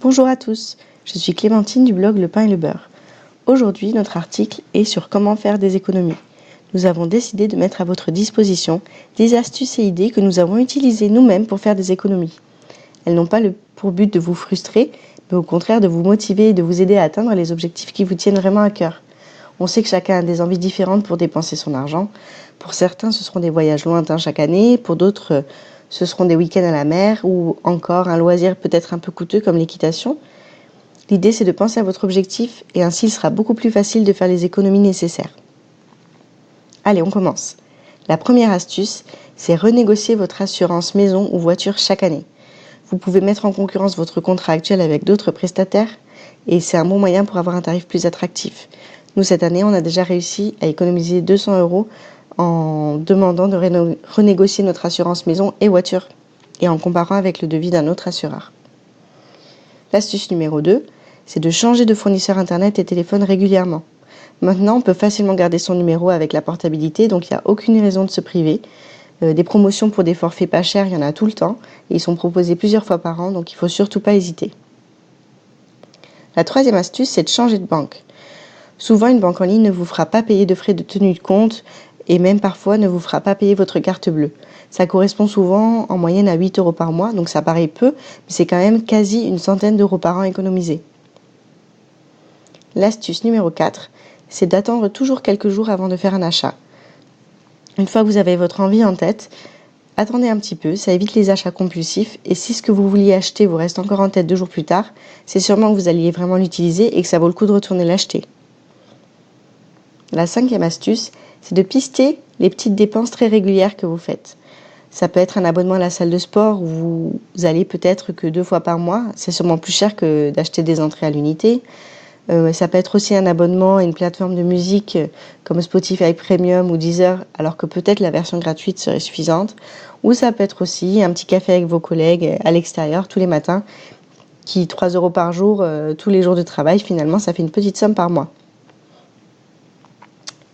Bonjour à tous, je suis Clémentine du blog Le Pain et le Beurre. Aujourd'hui, notre article est sur comment faire des économies. Nous avons décidé de mettre à votre disposition des astuces et idées que nous avons utilisées nous-mêmes pour faire des économies. Elles n'ont pas pour but de vous frustrer, mais au contraire de vous motiver et de vous aider à atteindre les objectifs qui vous tiennent vraiment à cœur. On sait que chacun a des envies différentes pour dépenser son argent. Pour certains, ce seront des voyages lointains chaque année, pour d'autres, ce seront des week-ends à la mer ou encore un loisir peut-être un peu coûteux comme l'équitation. L'idée, c'est de penser à votre objectif et ainsi il sera beaucoup plus facile de faire les économies nécessaires. Allez, on commence. La première astuce, c'est renégocier votre assurance maison ou voiture chaque année. Vous pouvez mettre en concurrence votre contrat actuel avec d'autres prestataires et c'est un bon moyen pour avoir un tarif plus attractif. Nous, cette année, on a déjà réussi à économiser 200 € en demandant de renégocier notre assurance maison et voiture et en comparant avec le devis d'un autre assureur. L'astuce numéro 2, c'est de changer de fournisseur internet et téléphone régulièrement. Maintenant, on peut facilement garder son numéro avec la portabilité, donc il n'y a aucune raison de se priver. Des promotions pour des forfaits pas chers, il y en a tout le temps et ils sont proposés plusieurs fois par an, donc il ne faut surtout pas hésiter. La troisième astuce, c'est de changer de banque. Souvent, une banque en ligne ne vous fera pas payer de frais de tenue de compte et même parfois ne vous fera pas payer votre carte bleue. Ça correspond souvent en moyenne à 8 € par mois, donc ça paraît peu, mais c'est quand même quasi une centaine d'euros par an économisés. L'astuce numéro 4, c'est d'attendre toujours quelques jours avant de faire un achat. Une fois que vous avez votre envie en tête, attendez un petit peu, ça évite les achats compulsifs et si ce que vous vouliez acheter vous reste encore en tête 2 jours plus tard, c'est sûrement que vous alliez vraiment l'utiliser et que ça vaut le coup de retourner l'acheter. La cinquième astuce, c'est de pister les petites dépenses très régulières que vous faites. Ça peut être un abonnement à la salle de sport où vous allez peut-être que 2 fois par mois, c'est sûrement plus cher que d'acheter des entrées à l'unité. Ça peut être aussi un abonnement à une plateforme de musique comme Spotify Premium ou Deezer, alors que peut-être la version gratuite serait suffisante. Ou ça peut être aussi un petit café avec vos collègues à l'extérieur tous les matins, qui 3 € par jour, tous les jours de travail, finalement ça fait une petite somme par mois.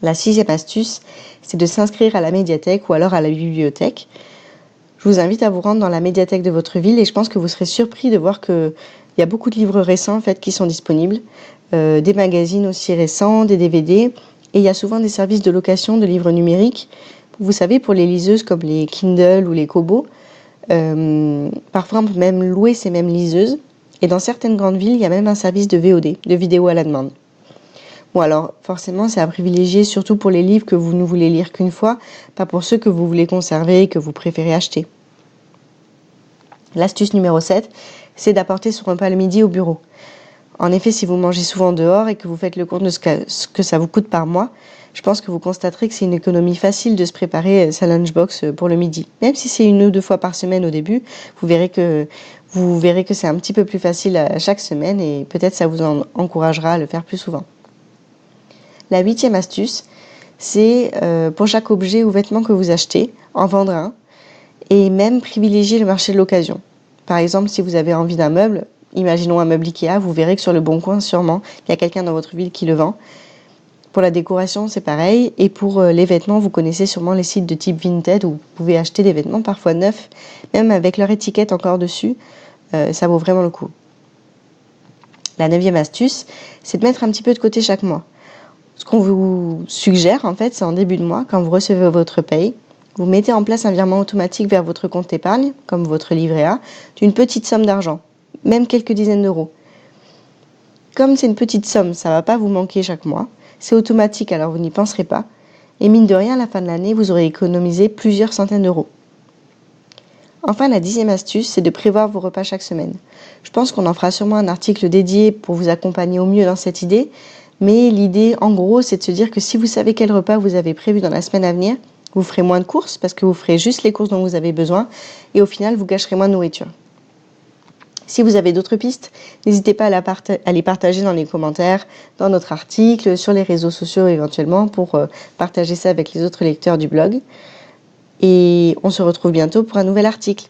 La sixième astuce, c'est de s'inscrire à la médiathèque ou alors à la bibliothèque. Je vous invite à vous rendre dans la médiathèque de votre ville et je pense que vous serez surpris de voir qu'il y a beaucoup de livres récents en fait, qui sont disponibles, des magazines aussi récents, des DVD, et il y a souvent des services de location de livres numériques. Vous savez, pour les liseuses comme les Kindle ou les Kobo, parfois on peut même louer ces mêmes liseuses, et dans certaines grandes villes, il y a même un service de VOD, de vidéo à la demande. Bon alors, forcément, c'est à privilégier surtout pour les livres que vous ne voulez lire qu'une fois, pas pour ceux que vous voulez conserver et que vous préférez acheter. L'astuce numéro 7, c'est d'apporter son repas le midi au bureau. En effet, si vous mangez souvent dehors et que vous faites le compte de ce que ça vous coûte par mois, je pense que vous constaterez que c'est une économie facile de se préparer sa lunchbox pour le midi. Même si c'est 1 ou 2 fois par semaine au début, vous verrez que c'est un petit peu plus facile à chaque semaine et peut-être ça vous encouragera à le faire plus souvent. La 8e astuce, c'est pour chaque objet ou vêtement que vous achetez, en vendre un et même privilégier le marché de l'occasion. Par exemple, si vous avez envie d'un meuble, imaginons un meuble Ikea, vous verrez que sur le Bon Coin, sûrement, il y a quelqu'un dans votre ville qui le vend. Pour la décoration, c'est pareil. Et pour les vêtements, vous connaissez sûrement les sites de type Vinted où vous pouvez acheter des vêtements parfois neufs, même avec leur étiquette encore dessus. Ça vaut vraiment le coup. La 9e astuce, c'est de mettre un petit peu de côté chaque mois. Ce qu'on vous suggère, en fait, c'est en début de mois, quand vous recevez votre paye, vous mettez en place un virement automatique vers votre compte épargne, comme votre livret A, d'une petite somme d'argent, même quelques dizaines d'euros. Comme c'est une petite somme, ça ne va pas vous manquer chaque mois. C'est automatique, alors vous n'y penserez pas. Et mine de rien, à la fin de l'année, vous aurez économisé plusieurs centaines d'euros. Enfin, la 10e astuce, c'est de prévoir vos repas chaque semaine. Je pense qu'on en fera sûrement un article dédié pour vous accompagner au mieux dans cette idée. Mais l'idée, en gros, c'est de se dire que si vous savez quel repas vous avez prévu dans la semaine à venir, vous ferez moins de courses parce que vous ferez juste les courses dont vous avez besoin et au final, vous gâcherez moins de nourriture. Si vous avez d'autres pistes, n'hésitez pas à les partager dans les commentaires, dans notre article, sur les réseaux sociaux éventuellement pour partager ça avec les autres lecteurs du blog. Et on se retrouve bientôt pour un nouvel article.